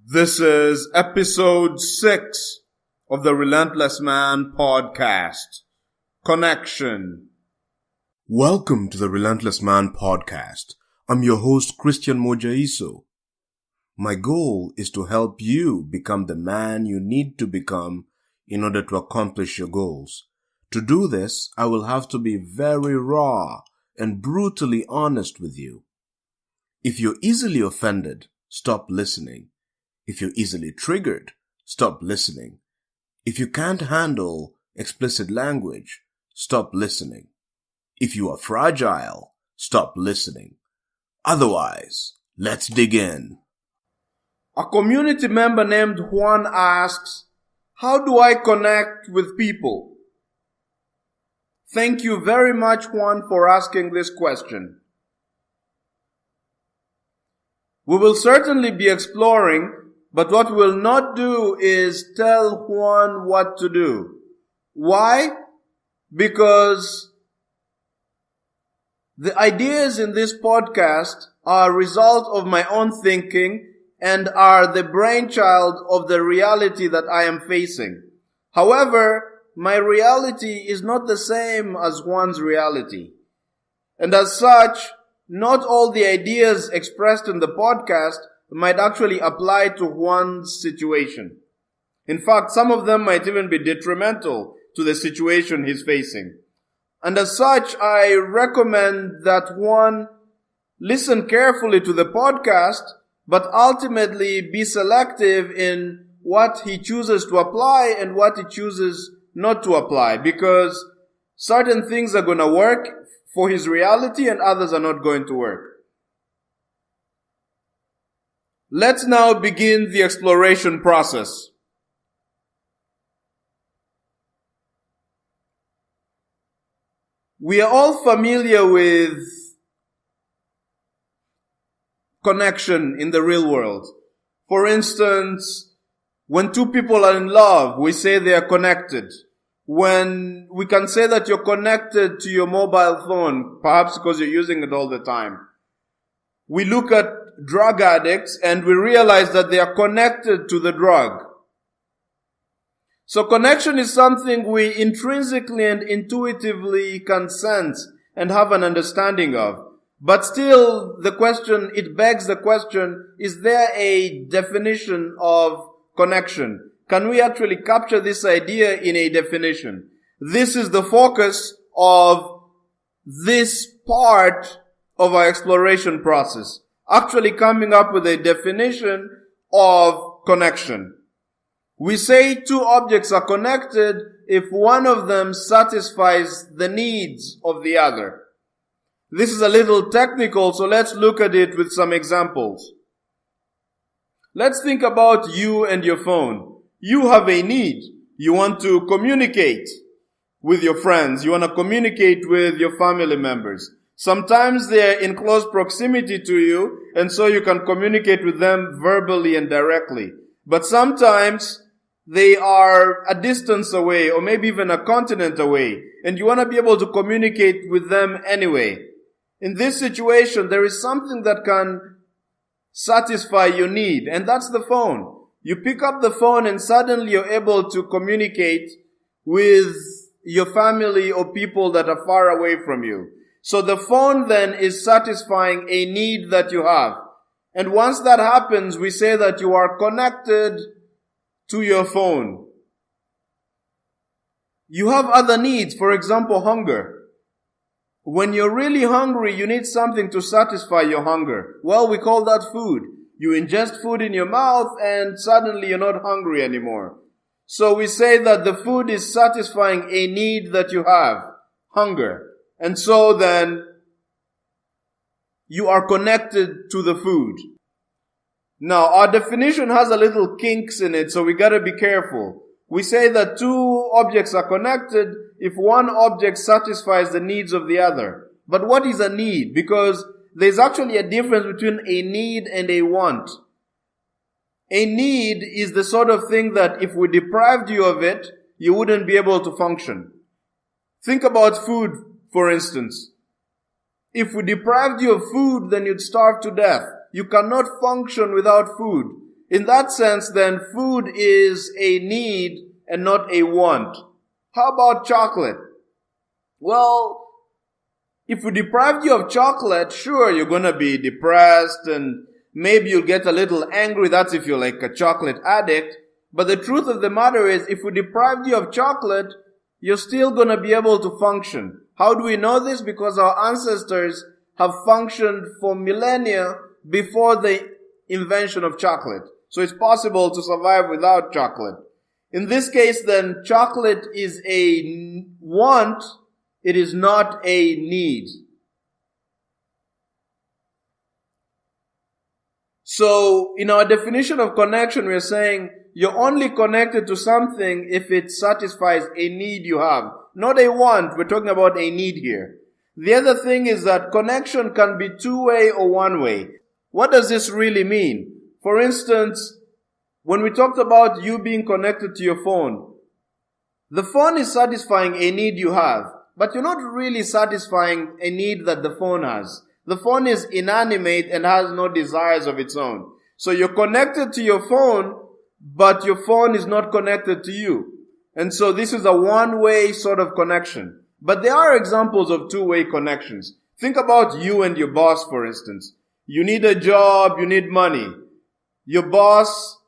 This is episode 6 of the Relentless Man podcast, Connection. Welcome to the Relentless Man podcast. I'm your host, Christian Modjaiso. My goal is to help you become the man you need to become in order to accomplish your goals. To do this, I will have to be very raw and brutally honest with you. If you're easily offended, stop listening. If you're easily triggered, stop listening. If you can't handle explicit language, stop listening. If you are fragile, stop listening. Otherwise, let's dig in. A community member named Juan asks, "How do I connect with people?" Thank you very much, Juan, for asking this question. We will certainly be exploring, but what we will not do is tell Juan what to do. Why? Because the ideas in this podcast are a result of my own thinking and are the brainchild of the reality that I am facing. However, my reality is not the same as Juan's reality. And as such, not all the ideas expressed in the podcast might actually apply to Juan's situation. In fact, some of them might even be detrimental to the situation he's facing. And as such, I recommend that Juan listen carefully to the podcast, but ultimately be selective in what he chooses to apply and what he chooses not to apply, because certain things are going to work for his reality and others are not going to work. Let's now begin the exploration process. We are all familiar with connection in the real world. For instance, when two people are in love, we say they are connected. When we can say that you're connected to your mobile phone, perhaps because you're using it all the time. We look at drug addicts and we realize that they are connected to the drug. So connection is something we intrinsically and intuitively can sense and have an understanding of. But still, it begs the question, is there a definition of connection? Can we actually capture this idea in a definition? This is the focus of this part of our exploration process. Actually coming up with a definition of connection. We say two objects are connected if one of them satisfies the needs of the other. This is a little technical, so let's look at it with some examples. Let's think about you and your phone. You have a need. You want to communicate with your friends. You want to communicate with your family members. Sometimes they're in close proximity to you, and so you can communicate with them verbally and directly. But sometimes they are a distance away, or maybe even a continent away, and you want to be able to communicate with them anyway. In this situation, there is something that can satisfy your need, and that's the phone. You pick up the phone and suddenly you're able to communicate with your family or people that are far away from you. So the phone then is satisfying a need that you have. And once that happens, we say that you are connected to your phone. You have other needs, for example, hunger. When you're really hungry, you need something to satisfy your hunger. Well, we call that food. You ingest food in your mouth and suddenly you're not hungry anymore. So we say that the food is satisfying a need that you have, hunger. And so then you are connected to the food. Now, our definition has a little kinks in it, so we gotta be careful. We say that two objects are connected if one object satisfies the needs of the other. But what is a need? Because there's actually a difference between a need and a want. A need is the sort of thing that if we deprived you of it, you wouldn't be able to function. Think about food, for instance. If we deprived you of food, then you'd starve to death. You cannot function without food. In that sense, then, food is a need and not a want. How about chocolate? Well, if we deprived you of chocolate, sure, you're going to be depressed and maybe you'll get a little angry. That's if you're like a chocolate addict. But the truth of the matter is, if we deprived you of chocolate, you're still going to be able to function. How do we know this? Because our ancestors have functioned for millennia before the invention of chocolate. So it's possible to survive without chocolate. In this case, then, chocolate is a want. It is not a need. So, in our definition of connection, we're saying you're only connected to something if it satisfies a need you have. Not a want. We're talking about a need here. The other thing is that connection can be two-way or one-way. What does this really mean? For instance, when we talked about you being connected to your phone, the phone is satisfying a need you have, but you're not really satisfying a need that the phone has. The phone is inanimate and has no desires of its own. So you're connected to your phone, but your phone is not connected to you. And so this is a one-way sort of connection. But there are examples of two-way connections. Think about you and your boss, for instance. You need a job, you need money. Your boss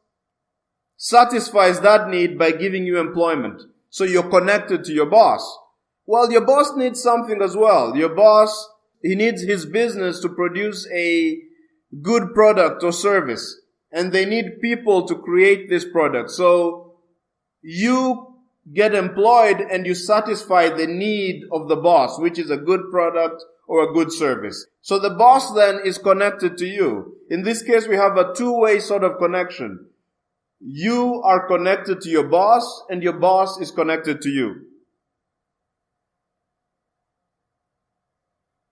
satisfies that need by giving you employment. So you're connected to your boss. Well, your boss needs something as well. Your boss, he needs his business to produce a good product or service. And they need people to create this product. So you get employed and you satisfy the need of the boss, which is a good product or a good service. So the boss then is connected to you. In this case, we have a two-way sort of connection. You are connected to your boss and your boss is connected to you.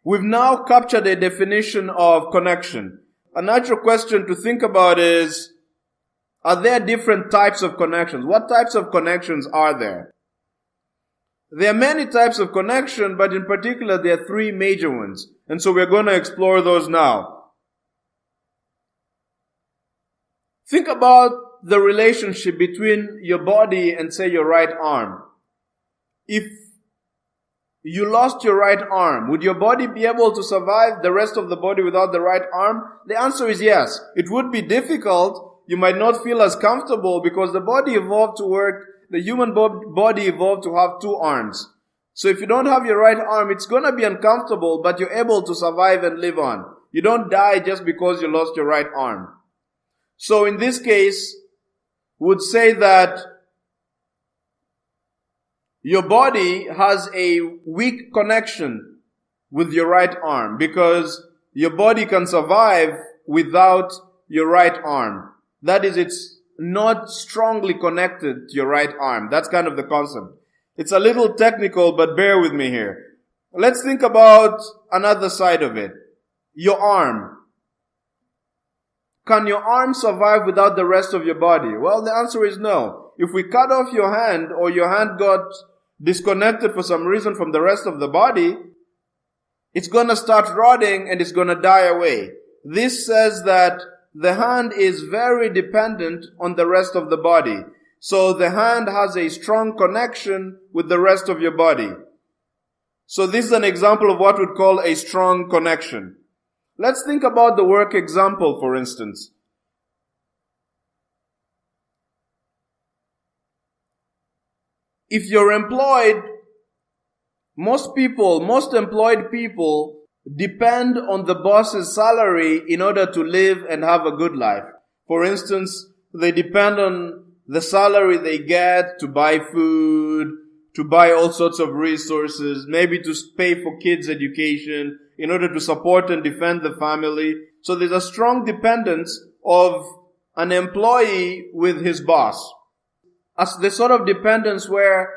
We've now captured a definition of connection. A natural question to think about is, are there different types of connections? What types of connections are there? There are many types of connection, but in particular there are three major ones. And so we're going to explore those now. Think about the relationship between your body and, say, your right arm. If you lost your right arm, would your body be able to survive the rest of the body without the right arm? The answer is yes. It would be difficult. You might not feel as comfortable because the body evolved to work, the human body evolved to have two arms. So if you don't have your right arm, it's going to be uncomfortable, but you're able to survive and live on. You don't die just because you lost your right arm. So in this case, would say that your body has a weak connection with your right arm because your body can survive without your right arm. That is, it's not strongly connected to your right arm. That's kind of the concept. It's a little technical, but bear with me here. Let's think about another side of it. Your arm. Can your arm survive without the rest of your body? Well, the answer is no. If we cut off your hand or your hand got disconnected for some reason from the rest of the body, it's going to start rotting and it's going to die away. This says that the hand is very dependent on the rest of the body. So the hand has a strong connection with the rest of your body. So this is an example of what we'd call a strong connection. Let's think about the work example, for instance. If you're employed, most employed people depend on the boss's salary in order to live and have a good life. For instance, they depend on the salary they get to buy food, to buy all sorts of resources, maybe to pay for kids' education, in order to support and defend the family. So there's a strong dependence of an employee with his boss. As the sort of dependence where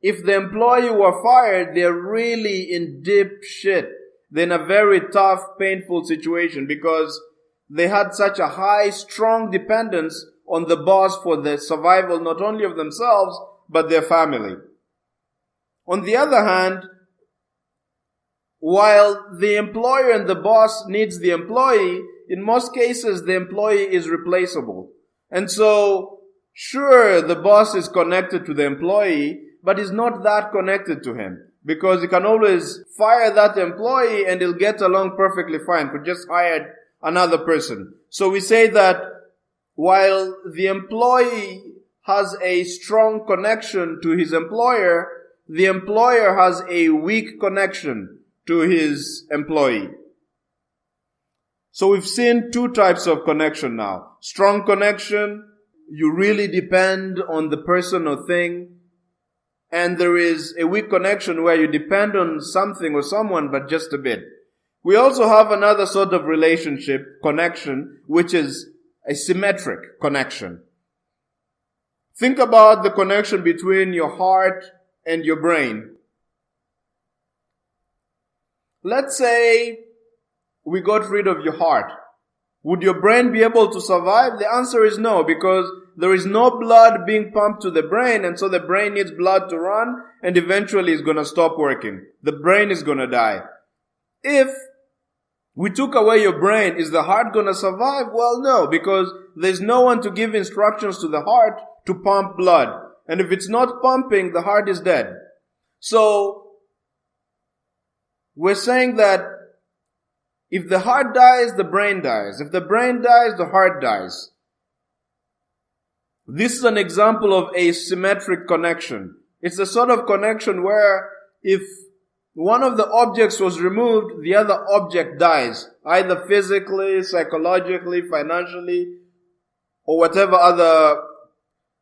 if the employee were fired, they're really in deep shit. They're in a very tough, painful situation because they had such a high, strong dependence on the boss for the survival not only of themselves, but their family. On the other hand, while the employer and the boss needs the employee, in most cases the employee is replaceable. And so, sure, the boss is connected to the employee, but is not that connected to him. Because he can always fire that employee and he'll get along perfectly fine. Could just hire another person. So we say that while the employee has a strong connection to his employer, the employer has a weak connection to his employee. So we've seen two types of connection now. Strong connection, you really depend on the person or thing. And there is a weak connection where you depend on something or someone, but just a bit. We also have another sort of relationship, connection, which is a symmetric connection. Think about the connection between your heart and your brain. Let's say we got rid of your heart. Would your brain be able to survive? The answer is no, because there is no blood being pumped to the brain, and so the brain needs blood to run, and eventually it's going to stop working. The brain is going to die. If we took away your brain, is the heart going to survive? Well, no, because there's no one to give instructions to the heart to pump blood. And if it's not pumping, the heart is dead. So, we're saying that if the heart dies, the brain dies. If the brain dies, the heart dies. This is an example of a symmetric connection. It's a sort of connection where if one of the objects was removed, the other object dies, either physically, psychologically, financially, or whatever other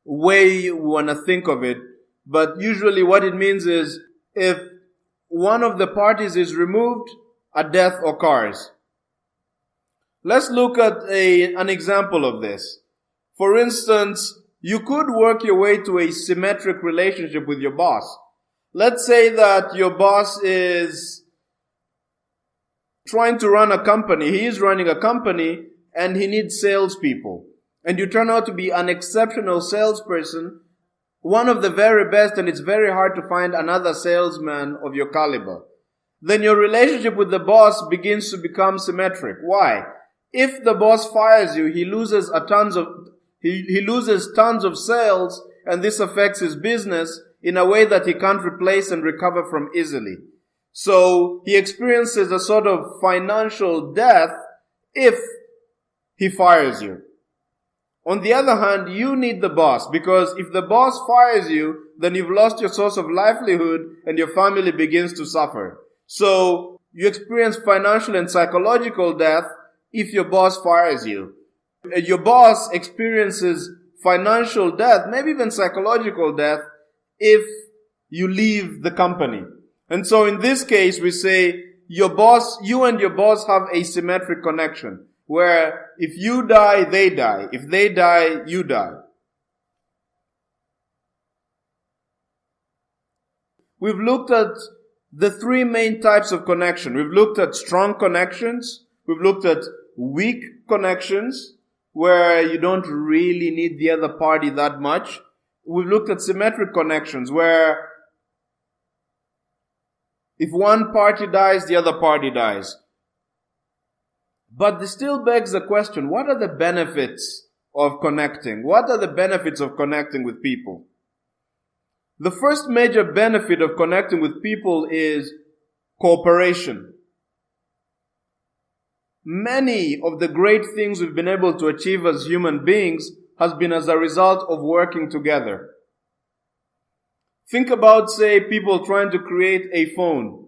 way you want to think of it. But usually what it means is if one of the parties is removed, a death occurs. Let's look at an example of this. For instance, you could work your way to a symmetric relationship with your boss. Let's say that your boss is trying to run a company. He is running a company and he needs salespeople. And you turn out to be an exceptional salesperson, one of the very best, and it's very hard to find another salesman of your caliber. Then your relationship with the boss begins to become symmetric. Why? If the boss fires you, he loses tons of sales, and this affects his business in a way that he can't replace and recover from easily. So he experiences a sort of financial death if he fires you. On the other hand, you need the boss, because if the boss fires you, then you've lost your source of livelihood and your family begins to suffer. So you experience financial and psychological death if your boss fires you. Your boss experiences financial death, maybe even psychological death, if you leave the company. And so in this case, we say you and your boss have a symmetric connection, where if you die, they die. If they die, you die. We've looked at the three main types of connection. We've looked at strong connections. We've looked at weak connections, where you don't really need the other party that much. We've looked at symmetric connections, where if one party dies, the other party dies. But this still begs the question, what are the benefits of connecting? What are the benefits of connecting with people? The first major benefit of connecting with people is cooperation. Many of the great things we've been able to achieve as human beings has been as a result of working together. Think about, say, people trying to create a phone.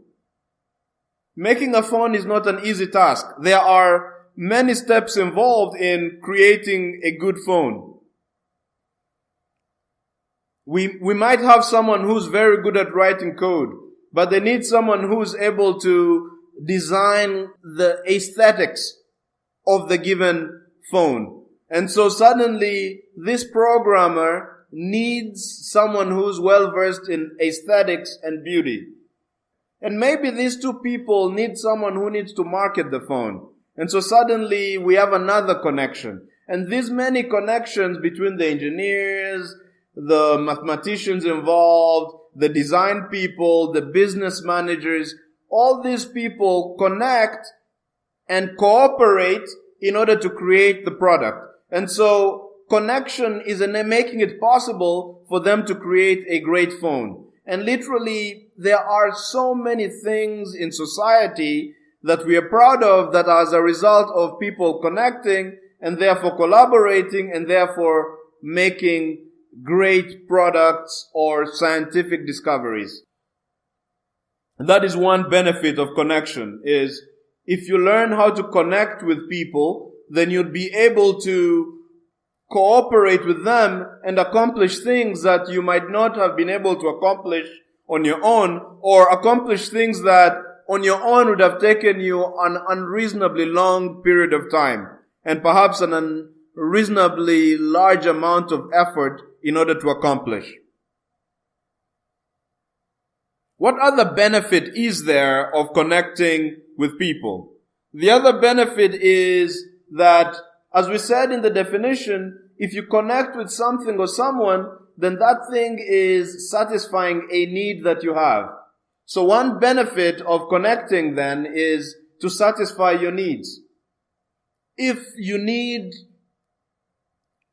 Making a phone is not an easy task. There are many steps involved in creating a good phone. We might have someone who's very good at writing code, but they need someone who's able to design the aesthetics of the given phone. And so suddenly, this programmer needs someone who's well versed in aesthetics and beauty. And maybe these two people need someone who needs to market the phone. And so suddenly we have another connection. And these many connections between the engineers, the mathematicians involved, the design people, the business managers, all these people connect and cooperate in order to create the product. And so connection is making it possible for them to create a great phone. And literally, there are so many things in society that we are proud of that are as a result of people connecting and therefore collaborating and therefore making great products or scientific discoveries. That is one benefit of connection, is if you learn how to connect with people, then you'll be able to cooperate with them and accomplish things that you might not have been able to accomplish on your own, or accomplish things that on your own would have taken you an unreasonably long period of time and perhaps an unreasonably large amount of effort in order to accomplish. What other benefit is there of connecting with people? The other benefit is that, as we said in the definition, if you connect with something or someone, then that thing is satisfying a need that you have. So one benefit of connecting then is to satisfy your needs. If you need,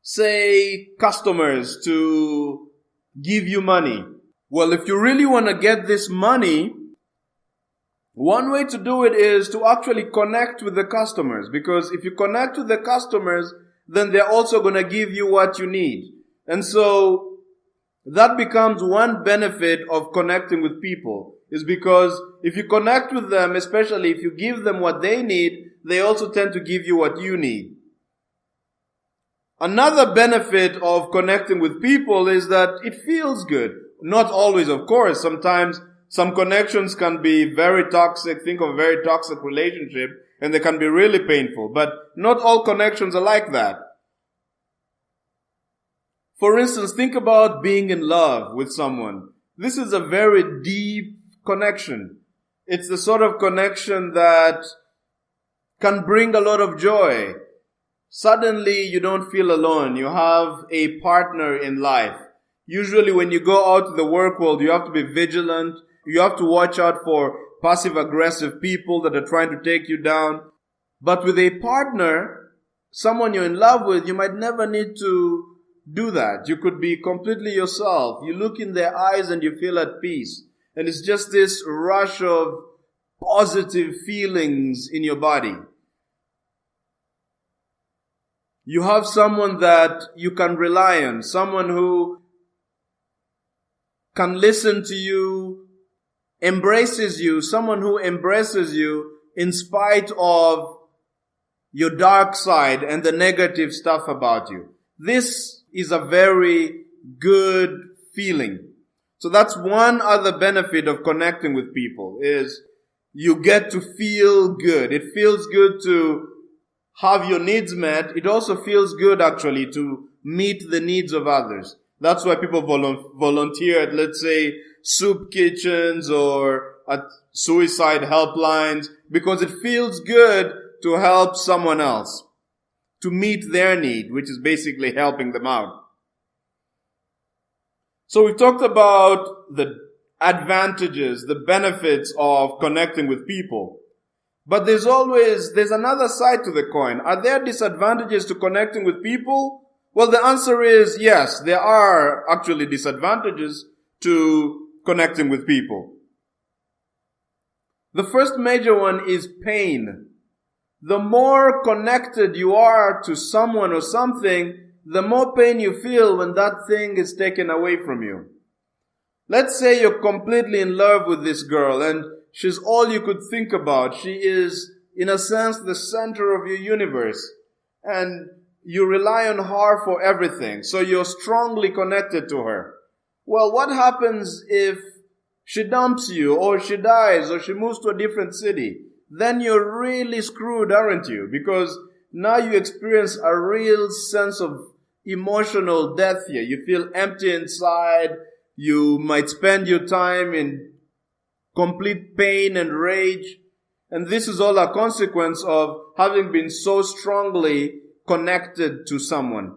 say, customers to give you money, well, if you really want to get this money, one way to do it is to actually connect with the customers. Because if you connect with the customers, then they're also going to give you what you need. And so that becomes one benefit of connecting with people, is because if you connect with them, especially if you give them what they need, they also tend to give you what you need. Another benefit of connecting with people is that it feels good. Not always, of course. Sometimes some connections can be very toxic. Think of a very toxic relationship, and they can be really painful. But not all connections are like that. For instance, think about being in love with someone. This is a very deep connection. It's the sort of connection that can bring a lot of joy. Suddenly, you don't feel alone. You have a partner in life. Usually when you go out to the work world, you have to be vigilant. You have to watch out for passive-aggressive people that are trying to take you down. But with a partner, someone you're in love with, you might never need to do that. You could be completely yourself. You look in their eyes and you feel at peace. And it's just this rush of positive feelings in your body. You have someone that you can rely on, someone who can listen to you, embraces you, someone who embraces you in spite of your dark side and the negative stuff about you. This is a very good feeling. So that's one other benefit of connecting with people, is you get to feel good. It feels good to have your needs met. It also feels good actually to meet the needs of others. That's why people volunteer at, let's say, soup kitchens or at suicide helplines, because it feels good to help someone else, to meet their need, which is basically helping them out. So we've talked about the advantages, the benefits of connecting with people. But there's another side to the coin. Are there disadvantages to connecting with people? Well, the answer is yes, there are actually disadvantages to connecting with people. The first major one is pain. The more connected you are to someone or something, the more pain you feel when that thing is taken away from you. Let's say you're completely in love with this girl and she's all you could think about. She is, in a sense, the center of your universe. And you rely on her for everything. So you're strongly connected to her. Well, what happens if she dumps you, or she dies, or she moves to a different city? Then you're really screwed, aren't you? Because now you experience a real sense of emotional death here. You feel empty inside. You might spend your time in complete pain and rage. And this is all a consequence of having been so strongly connected to someone.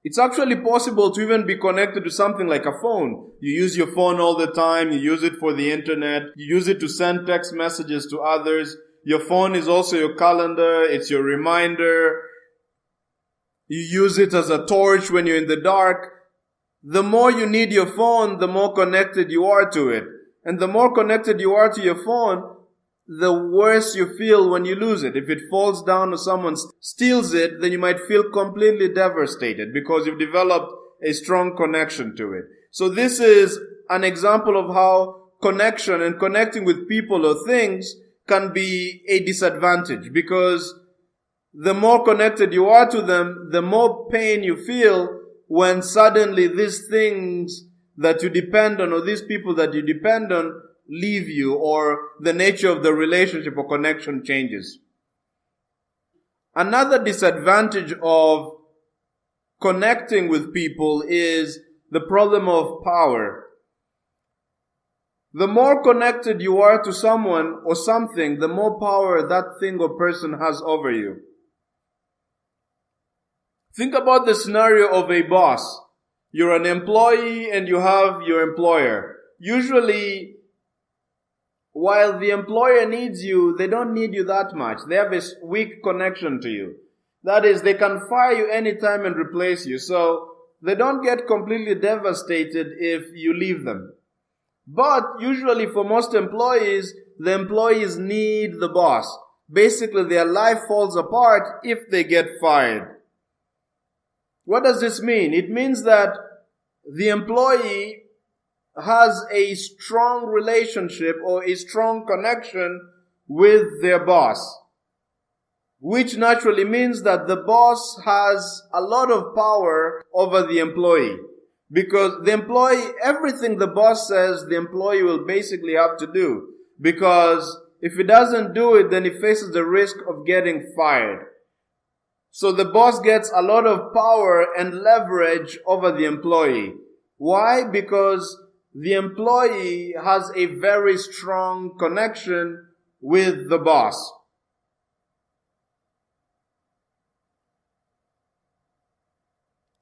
It's actually possible to even be connected to something like a phone. You use your phone all the time. You use it for the internet. You use it to send text messages to others. your phone is also your calendar, it's your reminder. You use it as a torch when you're in the dark. The more you need your phone, the more connected you are to it. And the more connected you are to your phone, the worse you feel when you lose it. If it falls down or someone steals it, then you might feel completely devastated because you've developed a strong connection to it. So this is an example of how connection and connecting with people or things can be a disadvantage, because the more connected you are to them, the more pain you feel when suddenly these things that you depend on or these people that you depend on leave you, or the nature of the relationship or connection changes. Another disadvantage of connecting with people is the problem of power. The more connected you are to someone or something, the more power that thing or person has over you. Think about the scenario of a boss. You're an employee and you have your employer. Usually, while the employer needs you, they don't need you that much. They have a weak connection to you. That is, they can fire you anytime and replace you. So they don't get completely devastated if you leave them. But usually for most employees, the employees need the boss. Basically, their life falls apart if they get fired. What does this mean? It means that the employee has a strong relationship or a strong connection with their boss, which naturally means that the boss has a lot of power over the employee. Because the employee, everything the boss says, the employee will basically have to do. Because if he doesn't do it, then he faces the risk of getting fired. So the boss gets a lot of power and leverage over the employee. Why? Because the employee has a very strong connection with the boss.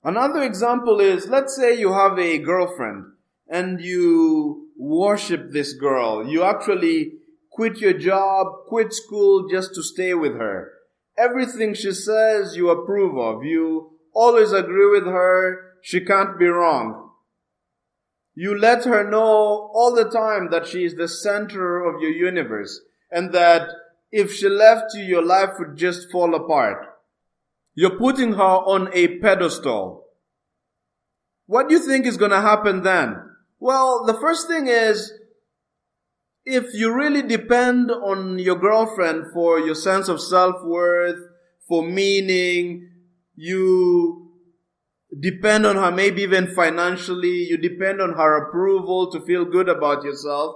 Another example is, let's say you have a girlfriend and you worship this girl. You actually quit your job, quit school just to stay with her. Everything she says you approve of. You always agree with her. She can't be wrong. You let her know all the time that she is the center of your universe and that if she left you, your life would just fall apart. You're putting her on a pedestal. What do you think is going to happen then? Well, the first thing is, if you really depend on your girlfriend for your sense of self-worth, for meaning, you depend on her maybe even financially, you depend on her approval to feel good about yourself.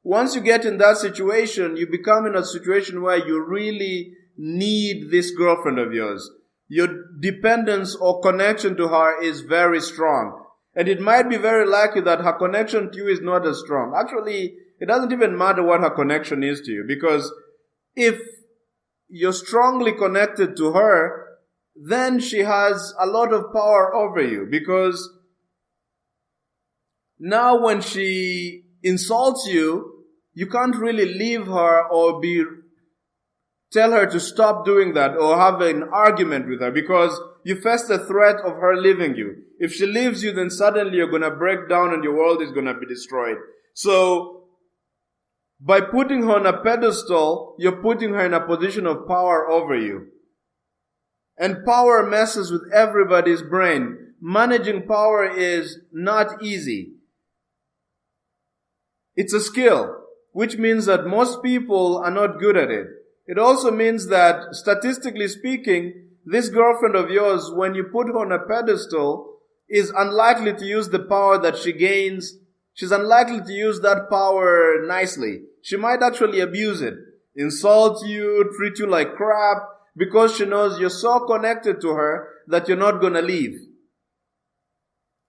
Once you get in that situation, you become in a situation where you really need this girlfriend of yours. Your dependence or connection to her is very strong. And it might be very likely that her connection to you is not as strong. Actually, it doesn't even matter what her connection is to you, because if you're strongly connected to her, then she has a lot of power over you, because now when she insults you, you can't really leave her or tell her to stop doing that or have an argument with her, because you face the threat of her leaving you. If she leaves you, then suddenly you're going to break down and your world is going to be destroyed. So, by putting her on a pedestal, you're putting her in a position of power over you. And power messes with everybody's brain. Managing power is not easy. It's a skill, which means that most people are not good at it. It also means that, statistically speaking, this girlfriend of yours, when you put her on a pedestal, is unlikely to use the power that she gains. She's unlikely to use that power nicely. She might actually abuse it, insult you, treat you like crap, because she knows you're so connected to her that you're not going to leave.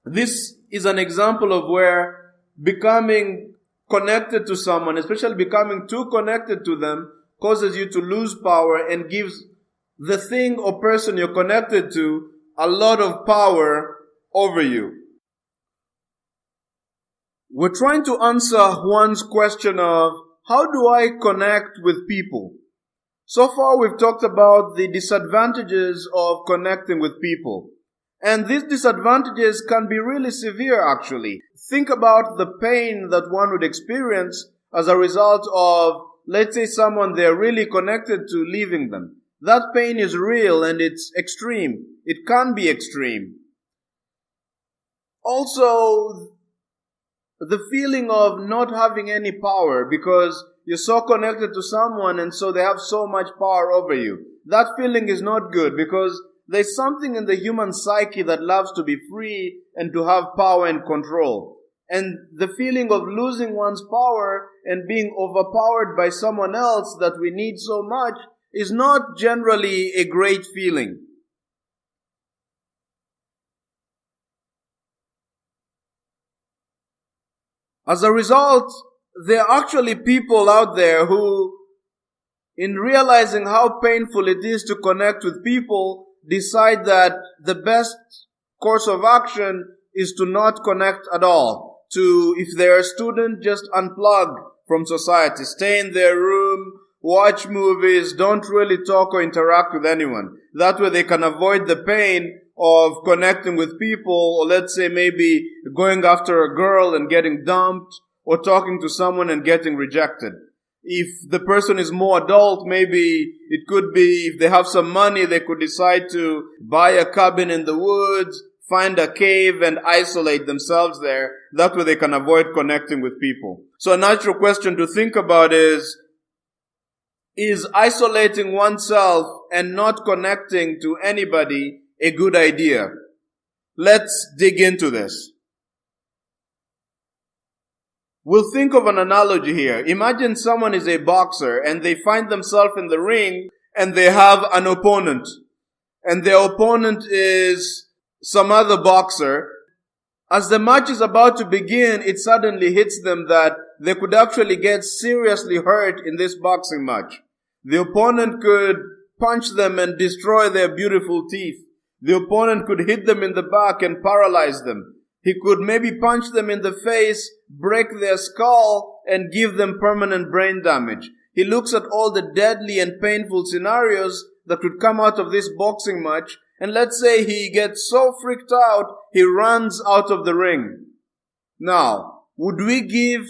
This is an example of where becoming connected to someone, especially becoming too connected to them, causes you to lose power and gives the thing or person you're connected to a lot of power over you. We're trying to answer Juan's question of, how do I connect with people? So far we've talked about the disadvantages of connecting with people. And these disadvantages can be really severe actually. Think about the pain that one would experience as a result of, let's say, someone they're really connected to leaving them. That pain is real and it's extreme. It can be extreme. Also, the feeling of not having any power because you're so connected to someone and so they have so much power over you. That feeling is not good because there's something in the human psyche that loves to be free and to have power and control. And the feeling of losing one's power and being overpowered by someone else that we need so much is not generally a great feeling. As a result, there are actually people out there who, in realizing how painful it is to connect with people, decide that the best course of action is to not connect at all. To, if they're a student, just unplug from society. Stay in their room, watch movies, don't really talk or interact with anyone. That way they can avoid the pain of connecting with people, or let's say maybe going after a girl and getting dumped, or talking to someone and getting rejected. If the person is more adult, maybe it could be if they have some money, they could decide to buy a cabin in the woods, find a cave and isolate themselves there. That way they can avoid connecting with people. So a natural question to think about is isolating oneself and not connecting to anybody a good idea? Let's dig into this. We'll think of an analogy here. Imagine someone is a boxer and they find themselves in the ring and they have an opponent. And their opponent is some other boxer. As the match is about to begin, it suddenly hits them that they could actually get seriously hurt in this boxing match. The opponent could punch them and destroy their beautiful teeth. The opponent could hit them in the back and paralyze them. He could maybe punch them in the face, break their skull, and give them permanent brain damage. He looks at all the deadly and painful scenarios that could come out of this boxing match, and let's say he gets so freaked out, he runs out of the ring. Now, would we give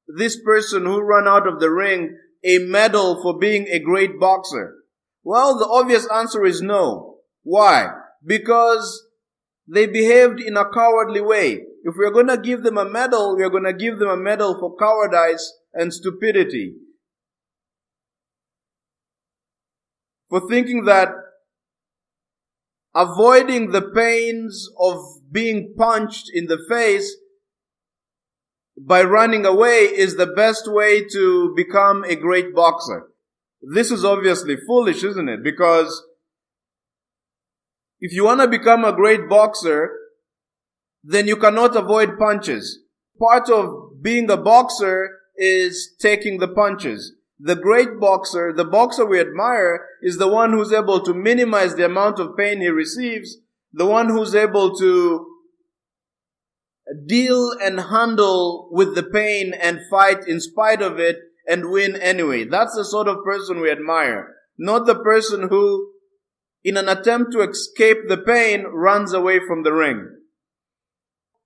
this person who ran out of the ring a medal for being a great boxer? Well, the obvious answer is no. Why? Because they behaved in a cowardly way. If we're going to give them a medal, we're going to give them a medal for cowardice and stupidity. For thinking that avoiding the pains of being punched in the face by running away is the best way to become a great boxer. This is obviously foolish, isn't it? Because if you want to become a great boxer, then you cannot avoid punches. Part of being a boxer is taking the punches. The great boxer, the boxer we admire, is the one who's able to minimize the amount of pain he receives, the one who's able to deal and handle with the pain and fight in spite of it and win anyway. That's the sort of person we admire. Not the person who, in an attempt to escape the pain, runs away from the ring.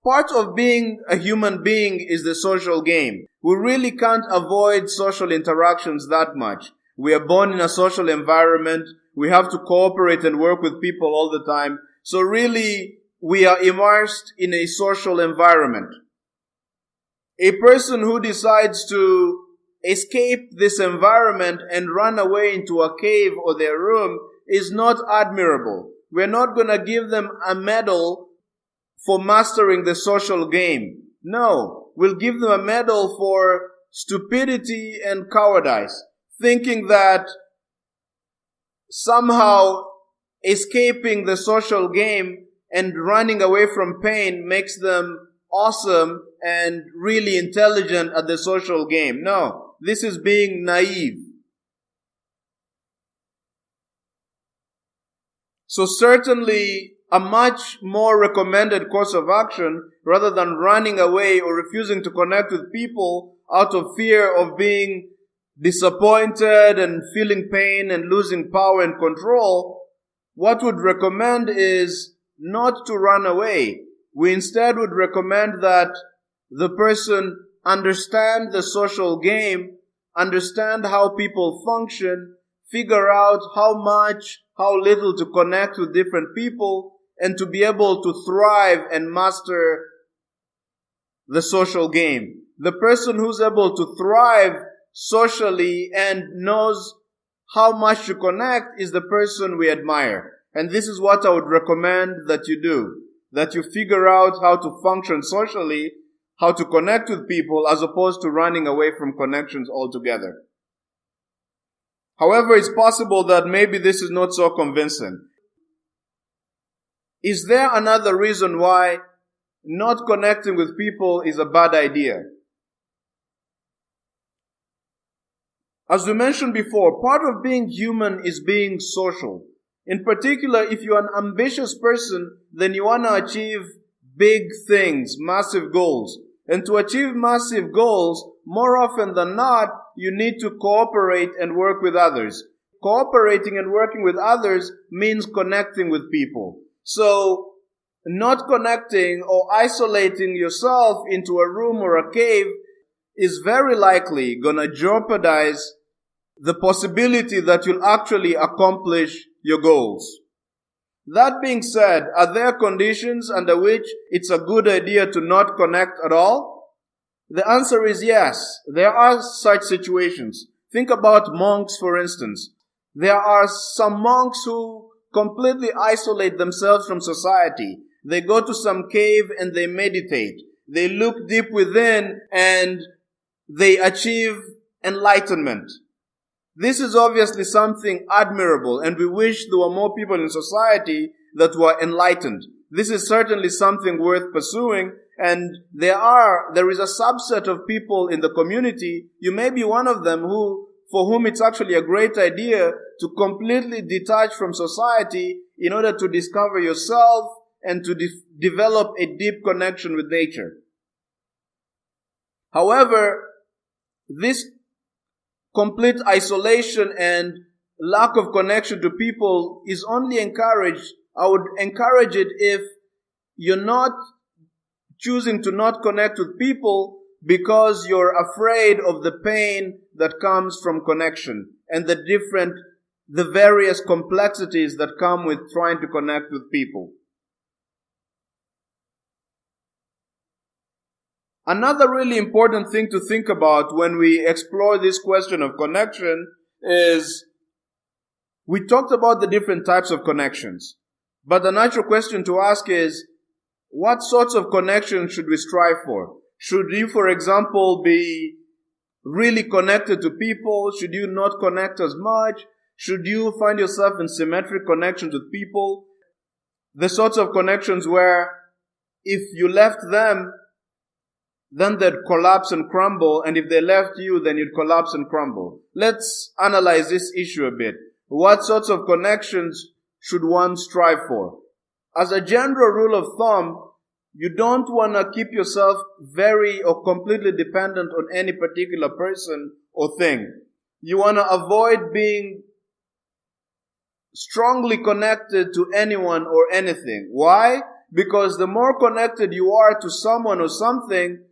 Part of being a human being is the social game. We really can't avoid social interactions that much. We are born in a social environment. We have to cooperate and work with people all the time. So really, we are immersed in a social environment. A person who decides to escape this environment and run away into a cave or their room is not admirable. We're not going to give them a medal for mastering the social game. No, we'll give them a medal for stupidity and cowardice, thinking that somehow escaping the social game and running away from pain makes them awesome and really intelligent at the social game. No, this is being naive. So certainly a much more recommended course of action, rather than running away or refusing to connect with people out of fear of being disappointed and feeling pain and losing power and control, what would recommend is not to run away. We instead would recommend that the person understand the social game, understand how people function, figure out how much, how little to connect with different people, and to be able to thrive and master the social game. The person who's able to thrive socially and knows how much to connect is the person we admire. And this is what I would recommend that you do. That you figure out how to function socially, how to connect with people, as opposed to running away from connections altogether. However, it's possible that maybe this is not so convincing. Is there another reason why not connecting with people is a bad idea? As we mentioned before, part of being human is being social. In particular, if you're an ambitious person, then you want to achieve big things, massive goals. And to achieve massive goals, more often than not, you need to cooperate and work with others. Cooperating and working with others means connecting with people. So, not connecting or isolating yourself into a room or a cave is very likely going to jeopardize the possibility that you'll actually accomplish your goals. That being said, are there conditions under which it's a good idea to not connect at all? The answer is yes. There are such situations. Think about monks, for instance. There are some monks who completely isolate themselves from society. They go to some cave and they meditate. They look deep within and they achieve enlightenment. This is obviously something admirable, and we wish there were more people in society that were enlightened. This is certainly something worth pursuing, and there is a subset of people in the community, you may be one of them, for whom it's actually a great idea to completely detach from society in order to discover yourself and to develop a deep connection with nature. However, this complete isolation and lack of connection to people is only encouraged. I would encourage it if you're not choosing to not connect with people because you're afraid of the pain that comes from connection and the various complexities that come with trying to connect with people. Another really important thing to think about when we explore this question of connection is, we talked about the different types of connections. But the natural question to ask is, what sorts of connections should we strive for? Should you, for example, be really connected to people? Should you not connect as much? Should you find yourself in symmetric connections with people? The sorts of connections where if you left them, then they'd collapse and crumble, and if they left you, then you'd collapse and crumble. Let's analyze this issue a bit. What sorts of connections should one strive for? As a general rule of thumb, you don't want to keep yourself very or completely dependent on any particular person or thing. You want to avoid being strongly connected to anyone or anything. Why? Because the more connected you are to someone or something,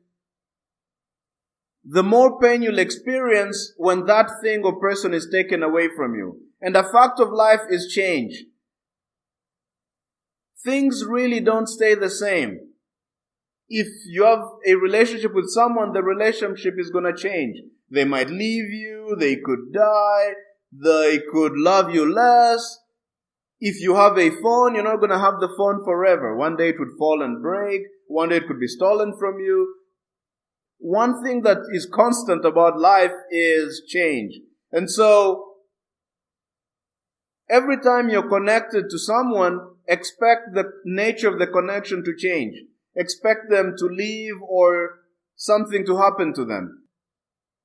the more pain you'll experience when that thing or person is taken away from you. And the fact of life is change. Things really don't stay the same. If you have a relationship with someone, the relationship is going to change. They might leave you, they could die, they could love you less. If you have a phone, you're not going to have the phone forever. One day it would fall and break. One day it could be stolen from you. One thing that is constant about life is change. And so, every time you're connected to someone, expect the nature of the connection to change. Expect them to leave or something to happen to them.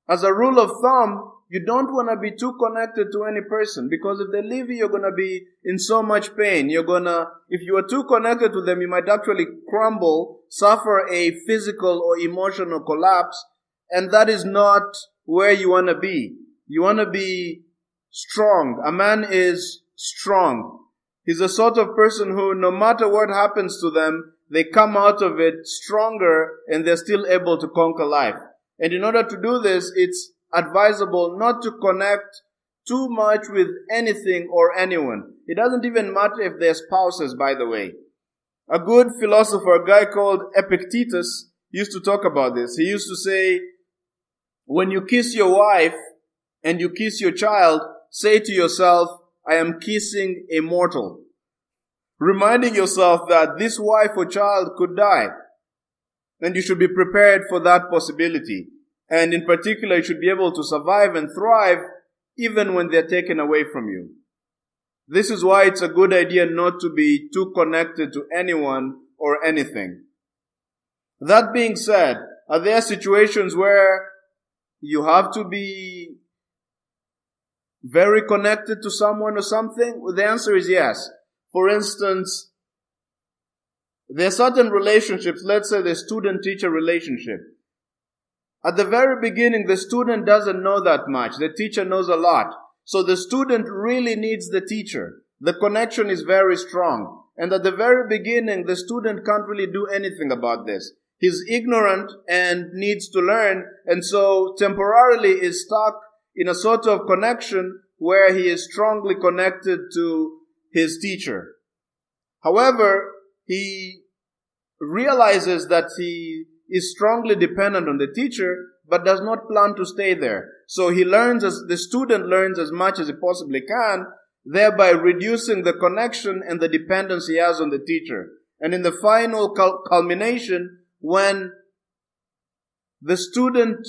As a rule of thumb, you don't want to be too connected to any person, because if they leave you, you're going to be in so much pain. If you are too connected to them, you might actually crumble, suffer a physical or emotional collapse, and that is not where you want to be. You want to be strong. A man is strong. He's the sort of person who, no matter what happens to them, they come out of it stronger and they're still able to conquer life. And in order to do this, it's advisable not to connect too much with anything or anyone. It doesn't even matter if they're spouses, by the way. A good philosopher, a guy called Epictetus, used to talk about this. He used to say, when you kiss your wife and you kiss your child, say to yourself, I am kissing a mortal. Reminding yourself that this wife or child could die. And you should be prepared for that possibility. And in particular, you should be able to survive and thrive even when they're taken away from you. This is why it's a good idea not to be too connected to anyone or anything. That being said, are there situations where you have to be very connected to someone or something? Well, the answer is yes. For instance, there are certain relationships, let's say the student-teacher relationship. At the very beginning, the student doesn't know that much. The teacher knows a lot. So the student really needs the teacher. The connection is very strong. And at the very beginning, the student can't really do anything about this. He's ignorant and needs to learn, and so temporarily is stuck in a sort of connection where he is strongly connected to his teacher. However, he realizes that he is strongly dependent on the teacher, but does not plan to stay there. So the student learns as much as he possibly can, thereby reducing the connection and the dependence he has on the teacher. And in the final culmination, when the student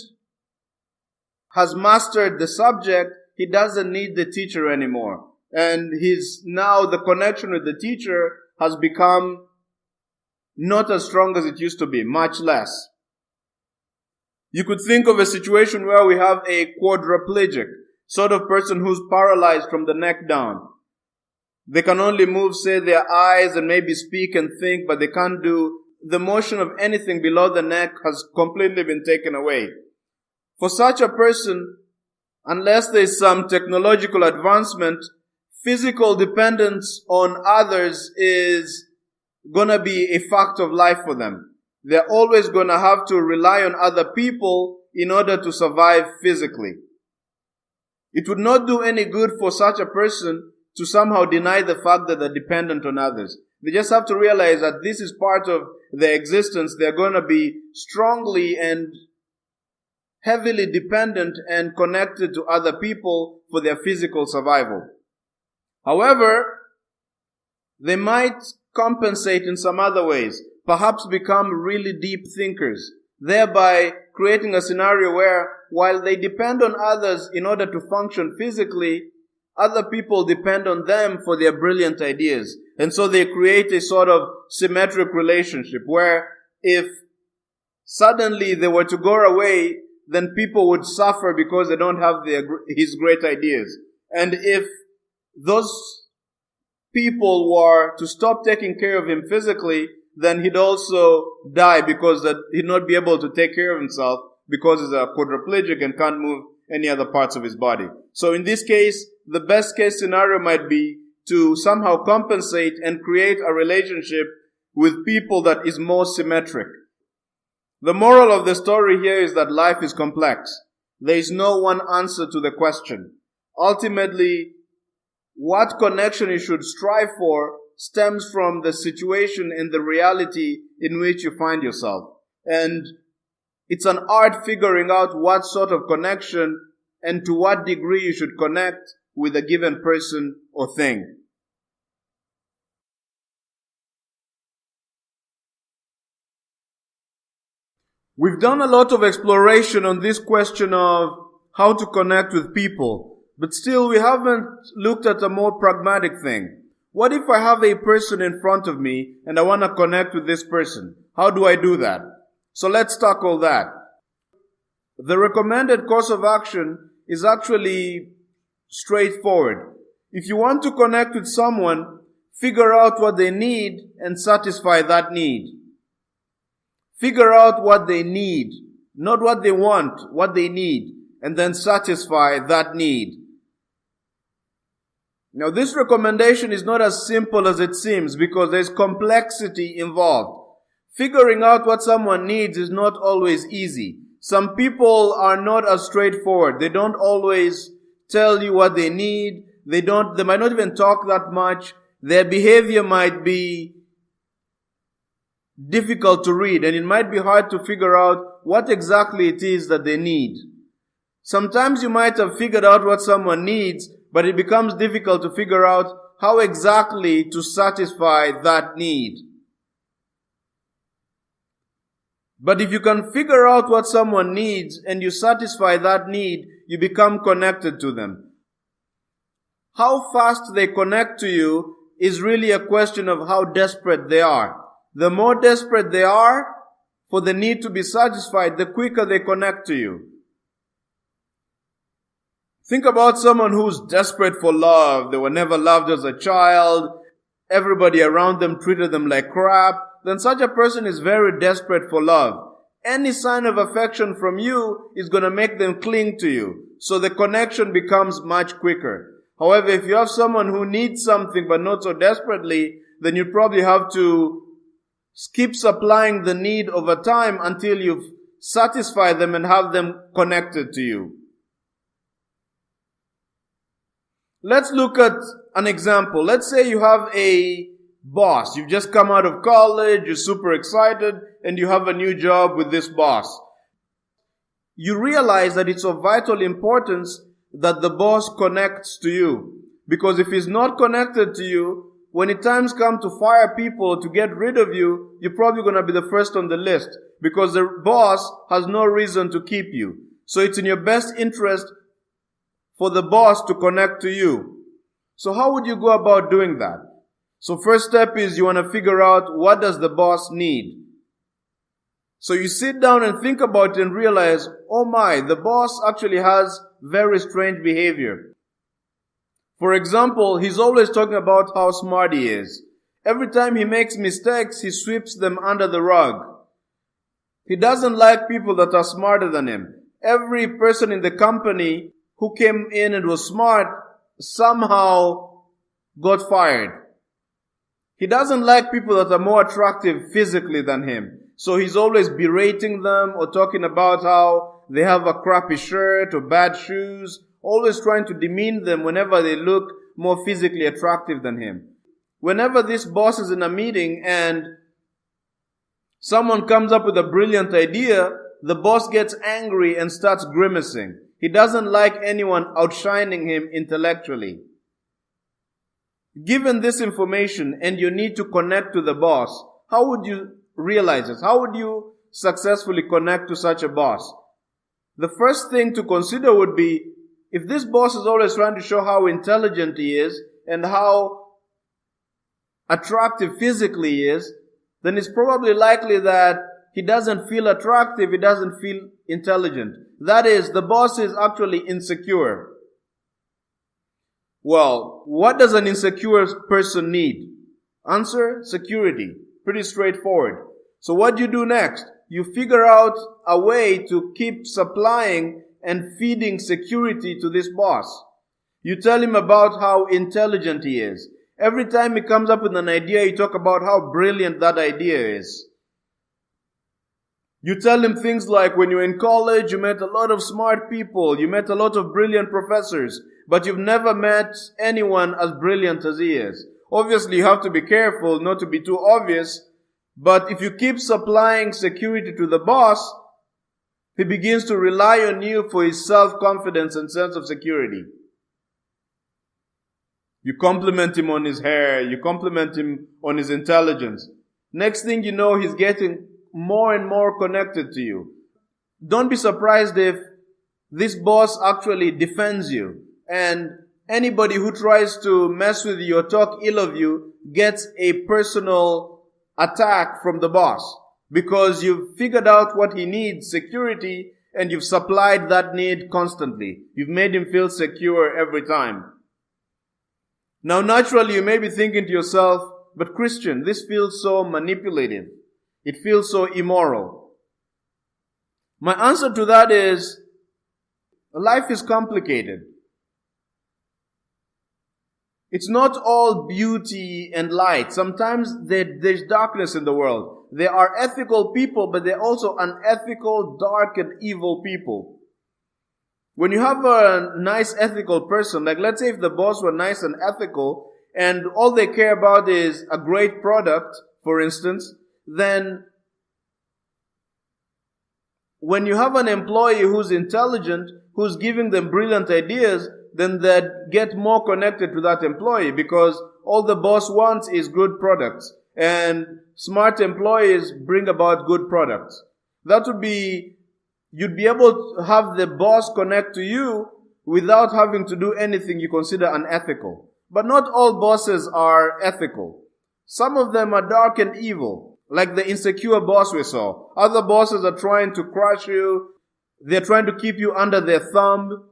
has mastered the subject, he doesn't need the teacher anymore. And now the connection with the teacher has become not as strong as it used to be, much less. You could think of a situation where we have a quadriplegic, sort of person who's paralyzed from the neck down. They can only move, say, their eyes and maybe speak and think, but they can't do the motion of anything below the neck has completely been taken away. For such a person, unless there is some technological advancement, physical dependence on others is going to be a fact of life for them. They're always going to have to rely on other people in order to survive physically. It would not do any good for such a person to somehow deny the fact that they're dependent on others. They just have to realize that this is part of their existence. They're going to be strongly and heavily dependent and connected to other people for their physical survival. However, they might compensate in some other ways, perhaps become really deep thinkers, thereby creating a scenario where, while they depend on others in order to function physically, other people depend on them for their brilliant ideas. And so they create a sort of symmetric relationship where if suddenly they were to go away, then people would suffer because they don't have his great ideas. And if those people were to stop taking care of him physically, then he'd also die because he'd not be able to take care of himself because he's a quadriplegic and can't move any other parts of his body. So in this case, the best case scenario might be to somehow compensate and create a relationship with people that is more symmetric. The moral of the story here is that life is complex. There is no one answer to the question. Ultimately, what connection you should strive for stems from the situation and the reality in which you find yourself. And it's an art figuring out what sort of connection and to what degree you should connect with a given person or thing. We've done a lot of exploration on this question of how to connect with people, but still we haven't looked at a more pragmatic thing. What if I have a person in front of me and I want to connect with this person? How do I do that? So let's tackle that. The recommended course of action is actually straightforward. If you want to connect with someone, figure out what they need and satisfy that need. Figure out what they need, not what they want, what they need. and then satisfy that need. Now, this recommendation is not as simple as it seems because there's complexity involved. Figuring out what someone needs is not always easy. Some people are not as straightforward. They don't always tell you what they need. They might not even talk that much. Their behavior might be difficult to read, and it might be hard to figure out what exactly it is that they need. Sometimes you might have figured out what someone needs, but it becomes difficult to figure out how exactly to satisfy that need. But if you can figure out what someone needs and you satisfy that need, you become connected to them. How fast they connect to you is really a question of how desperate they are. The more desperate they are for the need to be satisfied, the quicker they connect to you. Think about someone who's desperate for love. They were never loved as a child. Everybody around them treated them like crap. Then such a person is very desperate for love. Any sign of affection from you is going to make them cling to you. So the connection becomes much quicker. However, if you have someone who needs something but not so desperately, then you probably have to keep supplying the need over time until you've satisfied them and have them connected to you. Let's look at an example. Let's say you have a boss. You've just come out of college, you're super excited, and you have a new job with this boss. You realize that it's of vital importance that the boss connects to you. Because if he's not connected to you, when the times come to fire people, to get rid of you, you're probably going to be the first on the list. Because the boss has no reason to keep you. So it's in your best interest for the boss to connect to you. So how would you go about doing that? So first step is you want to figure out, what does the boss need? So you sit down and think about it and realize, oh my, the boss actually has very strange behavior. For example, he's always talking about how smart he is. Every time he makes mistakes, he sweeps them under the rug. He doesn't like people that are smarter than him. Every person in the company who came in and was smart somehow got fired. He doesn't like people that are more attractive physically than him. So he's always berating them or talking about how they have a crappy shirt or bad shoes, always trying to demean them whenever they look more physically attractive than him. Whenever this boss is in a meeting and someone comes up with a brilliant idea, the boss gets angry and starts grimacing. He doesn't like anyone outshining him intellectually. Given this information and you need to connect to the boss, how would you realize this? How would you successfully connect to such a boss? The first thing to consider would be, if this boss is always trying to show how intelligent he is and how attractive physically he is, then it's probably likely that he doesn't feel attractive, he doesn't feel intelligent. That is, the boss is actually insecure. Well, what does an insecure person need? Answer, security. Pretty straightforward. So what do you do next? You figure out a way to keep supplying and feeding security to this boss. You tell him about how intelligent he is. Every time he comes up with an idea, you talk about how brilliant that idea is. You tell him things like, when you're in college, you met a lot of smart people, you met a lot of brilliant professors, but you've never met anyone as brilliant as he is. Obviously, you have to be careful not to be too obvious, but if you keep supplying security to the boss, he begins to rely on you for his self-confidence and sense of security. You compliment him on his hair, you compliment him on his intelligence. Next thing you know, he's getting more and more connected to you. Don't be surprised if this boss actually defends you, and anybody who tries to mess with you or talk ill of you gets a personal attack from the boss, because you've figured out what he needs, security, and you've supplied that need constantly. You've made him feel secure every time. Now naturally you may be thinking to yourself, but Christian, this feels so manipulative. It feels so immoral. My answer to that is, Life is complicated. It's not all beauty and light. Sometimes there's darkness in the world. There are ethical people, but there are also unethical, dark, and evil people. When you have a nice ethical person, like let's say if the boss were nice and ethical, and all they care about is a great product, for instance, then when you have an employee who's intelligent, who's giving them brilliant ideas, then they get more connected to that employee because all the boss wants is good products. And smart employees bring about good products. You'd be able to have the boss connect to you without having to do anything you consider unethical. But not all bosses are ethical. Some of them are dark and evil, like the insecure boss we saw. Other bosses are trying to crush you. They're trying to keep you under their thumb.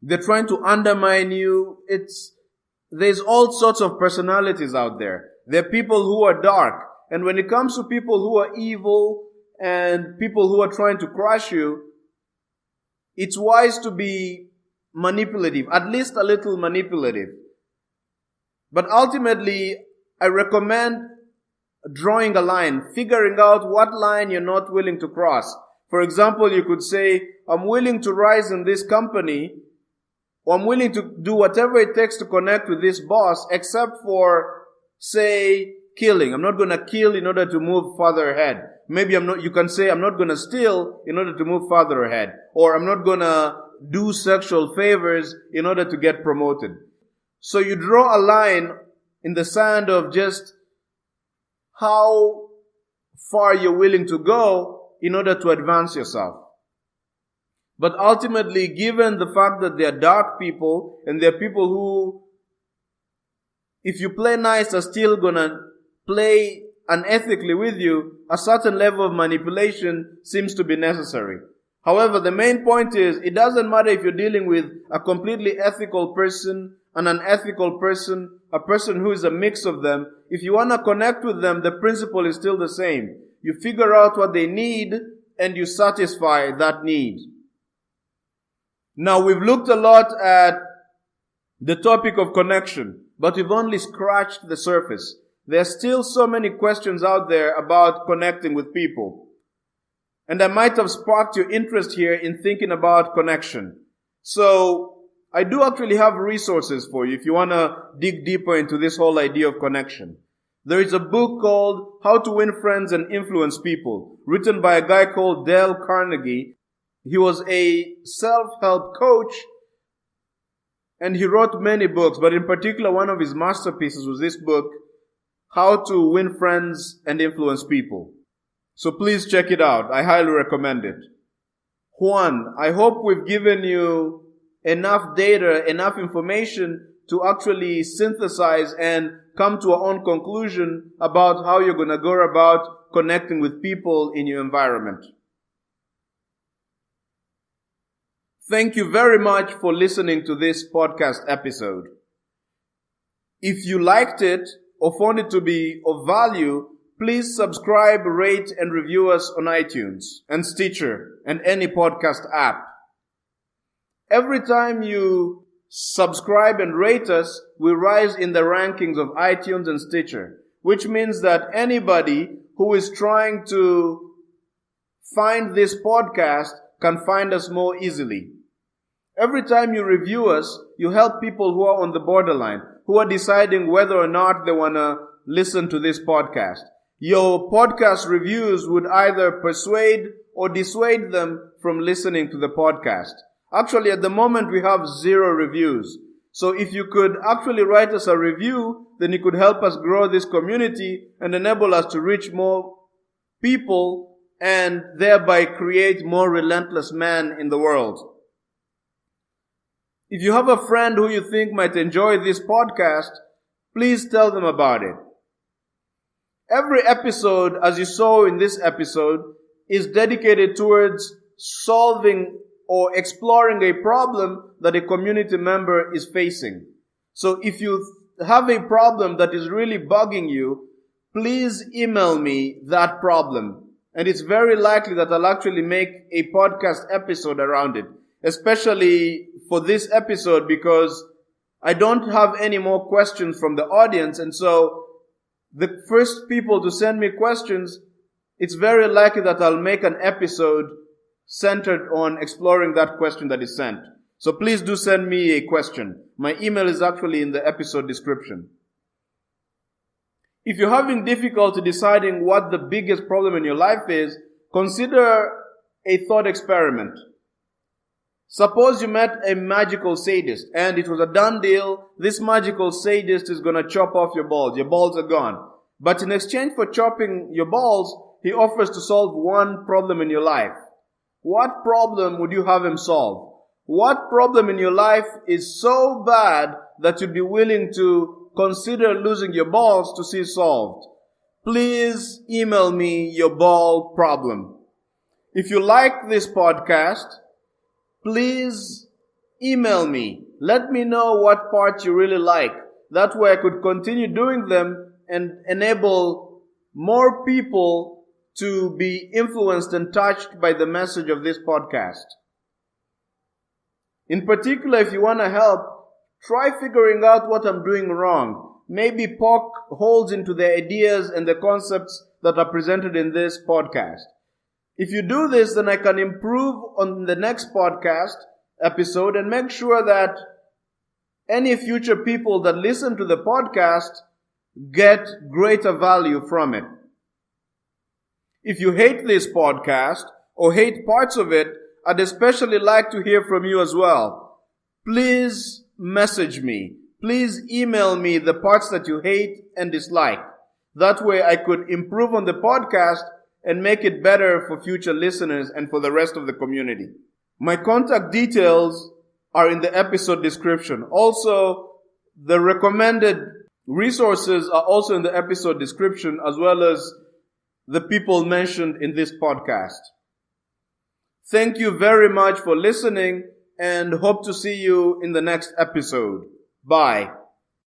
They're trying to undermine you. There's all sorts of personalities out there. There are people who are dark. And when it comes to people who are evil and people who are trying to crush you, it's wise to be manipulative, at least a little manipulative. But ultimately, I recommend drawing a line, figuring out what line you're not willing to cross. For example, you could say, I'm willing to rise in this company, or I'm willing to do whatever it takes to connect with this boss, except for, say, killing. I'm not going to kill in order to move further ahead. You can say, I'm not going to steal in order to move further ahead. Or I'm not going to do sexual favors in order to get promoted. So you draw a line in the sand of just how far you're willing to go in order to advance yourself. But ultimately, given the fact that they are dark people, and they are people who, if you play nice, are still gonna play unethically with you, a certain level of manipulation seems to be necessary. However, the main point is, it doesn't matter if you're dealing with a completely ethical person, an unethical person, a person who is a mix of them. If you want to connect with them, the principle is still the same. You figure out what they need, and you satisfy that need. Now, we've looked a lot at the topic of connection, but we've only scratched the surface. There's still so many questions out there about connecting with people. And I might have sparked your interest here in thinking about connection. So, I do actually have resources for you if you want to dig deeper into this whole idea of connection. There is a book called How to Win Friends and Influence People, written by a guy called Dale Carnegie. He was a self-help coach, and he wrote many books, but in particular one of his masterpieces was this book, How to Win Friends and Influence People. So please check it out. I highly recommend it. Juan, I hope we've given you enough data, enough information to actually synthesize and come to our own conclusion about how you're going to go about connecting with people in your environment. Thank you very much for listening to this podcast episode. If you liked it or found it to be of value, please subscribe, rate, and review us on iTunes and Stitcher and any podcast app. Every time you subscribe and rate us, we rise in the rankings of iTunes and Stitcher, which means that anybody who is trying to find this podcast can find us more easily. Every time you review us, you help people who are on the borderline, who are deciding whether or not they want to listen to this podcast. Your podcast reviews would either persuade or dissuade them from listening to the podcast. Actually, at the moment, we have 0 reviews. So if you could actually write us a review, then it could help us grow this community and enable us to reach more people and thereby create more relentless men in the world. If you have a friend who you think might enjoy this podcast, please tell them about it. Every episode, as you saw in this episode, is dedicated towards solving or exploring a problem that a community member is facing. So if you have a problem that is really bugging you, please email me that problem And it's very likely that I'll actually make a podcast episode around it, especially for this episode, because I don't have any more questions from the audience. And so the first people to send me questions, it's very likely that I'll make an episode centered on exploring that question that is sent. So please do send me a question. My email is actually in the episode description. If you're having difficulty deciding what the biggest problem in your life is, consider a thought experiment. Suppose you met a magical sadist and it was a done deal. This magical sadist is going to chop off your balls. Your balls are gone. But in exchange for chopping your balls, he offers to solve one problem in your life. What problem would you have him solve? What problem in your life is so bad that you'd be willing to consider losing your balls to see solved? Please email me your ball problem. If you like this podcast, please email me. Let me know what part you really like. That way I could continue doing them and enable more people to be influenced and touched by the message of this podcast. In particular, if you want to help, try figuring out what I'm doing wrong. Maybe poke holes into the ideas and the concepts that are presented in this podcast. If you do this, then I can improve on the next podcast episode and make sure that any future people that listen to the podcast get greater value from it. If you hate this podcast or hate parts of it, I'd especially like to hear from you as well. Please message me. Please email me the parts that you hate and dislike. That way I could improve on the podcast and make it better for future listeners and for the rest of the community. My contact details are in the episode description. Also, the recommended resources are also in the episode description, as well as the people mentioned in this podcast. Thank you very much for listening and hope to see you in the next episode. Bye.